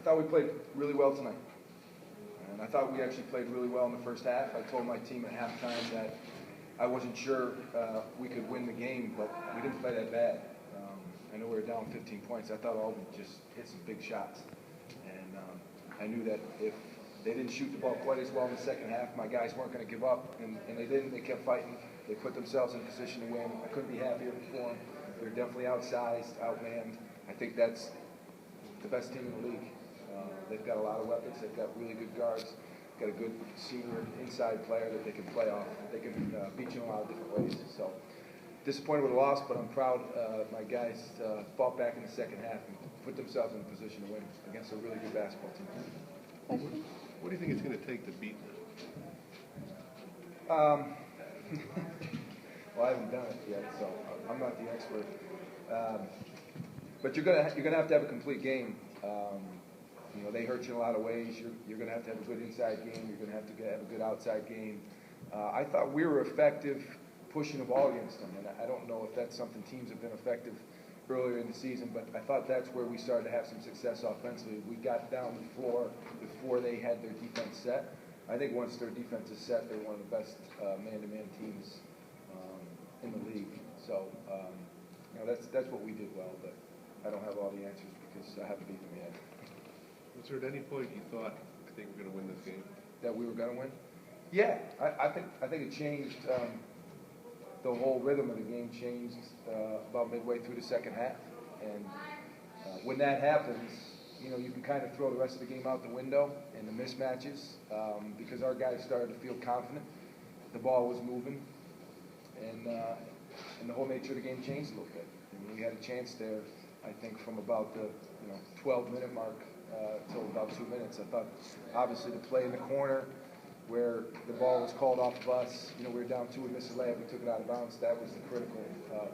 thought we played really well tonight. And I thought we actually played really well in the first half. I told my team at halftime that I wasn't sure we could win the game, but we didn't play that bad. I know we were down 15 points. I thought Albany just hit some big shots. And I knew that if they didn't shoot the ball quite as well in the second half, my guys weren't going to give up, and they didn't. They kept fighting. They put themselves in position to win. I couldn't be happier for them. They're definitely outsized, outmanned. I think that's the best team in the league. They've got a lot of weapons. They've got really good guards. Got a good senior inside player that they can play off. They can beat you in a lot of different ways. So disappointed with the loss, but I'm proud my guys fought back in the second half and put themselves in a position to win against a really good basketball team. What do you think it's going to take to beat them? Well, I haven't done it yet, so I'm not the expert. But you're gonna have to have a complete game. You know, they hurt you in a lot of ways. You're going to have a good inside game. You're going to have a good outside game. I thought we were effective pushing the ball against them, and I don't know if that's something teams have been effective earlier in the season, but I thought that's where we started to have some success offensively. We got down the floor before they had their defense set. I think once their defense is set, they're one of the best man-to-man teams in the league. So, you know, that's what we did well, but I don't have all the answers because I haven't beat them yet. Was there at any point you thought, I think we're going to win this game? That we were going to win? Yeah, I think it changed. The whole rhythm of the game changed about midway through the second half, and when that happens, you know, you can kind of throw the rest of the game out the window and the mismatches because our guys started to feel confident. The ball was moving, and the whole nature of the game changed a little bit. I mean, we had a chance there, I think, from about the 12-minute mark till about 2 minutes. I thought, obviously, the play in the corner where the ball was called off of us, you know, we were down 2 and missed a layup, we took it out of bounds. That was the critical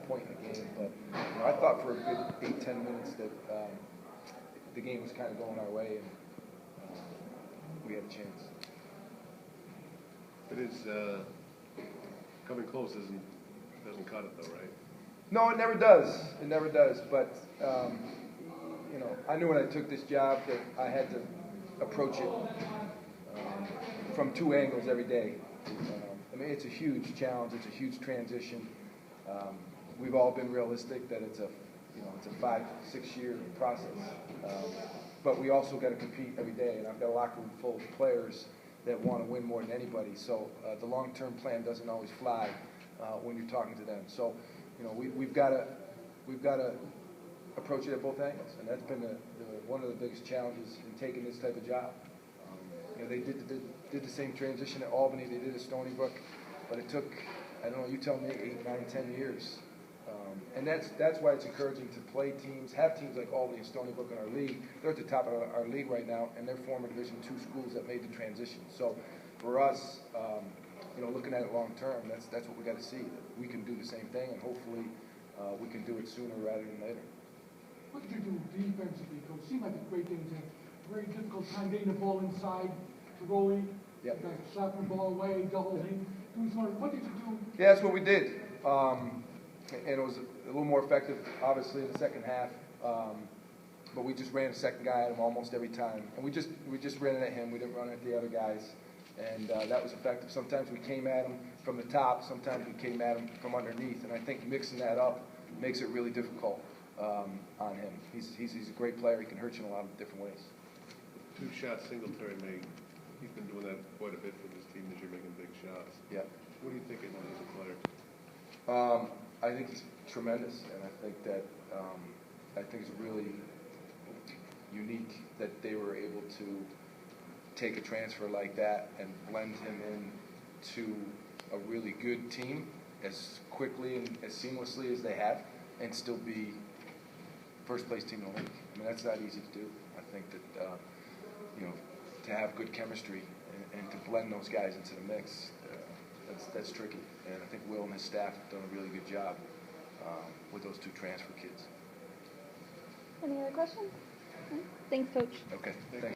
point in the game. But you know, I thought for a good 8-10 minutes that the game was kind of going our way, and we had a chance. It is coming close doesn't cut it though, right? No, it never does. It never does. But you know, I knew when I took this job that I had to approach it from 2 angles every day. I mean, it's a huge challenge. It's a huge transition. We've all been realistic that it's a 5-6 year process. But we also got to compete every day, and I've got a locker room full of players that want to win more than anybody. So the long-term plan doesn't always fly when you're talking to them. So you know, we've got to approach it at both angles, and that's been one of the biggest challenges in taking this type of job. You know, they did the same transition at Albany. They did at Stony Brook, but it took, I don't know, you tell me, 8, 9, 10 years. And that's why it's encouraging to play teams, have teams like Albany and Stony Brook in our league. They're at the top of our league right now, and they're former Division II schools that made the transition. So for us, you know, looking at it long term, that's what we got to see. That we can do the same thing, and hopefully we can do it sooner rather than later. What did you do defensively, Coach? Seemed like a great thing to very difficult time getting the ball inside to goalie. Yep. Slapping the ball away, double him. What did you do? Yeah, that's what we did. And it was a little more effective, obviously, in the second half. But we just ran a second guy at him almost every time. And we just ran it at him. We didn't run it at the other guys. And that was effective. Sometimes we came at him from the top. Sometimes we came at him from underneath. And I think mixing that up makes it really difficult on him. He's a great player. He can hurt you in a lot of different ways. 2 shots Singletary made. He's been doing that quite a bit for this team this year, making big shots. Yeah. What do you think of him as a player? I think he's tremendous, and I think that it's really unique that they were able to take a transfer like that and blend him into a really good team as quickly and as seamlessly as they have, and still be first place team in the league. I mean, that's not easy to do. I think that you know, to have good chemistry and to blend those guys into the mix, that's tricky. And I think Will and his staff have done a really good job with those 2 transfer kids. Any other questions? Thanks, Coach. Okay, thanks.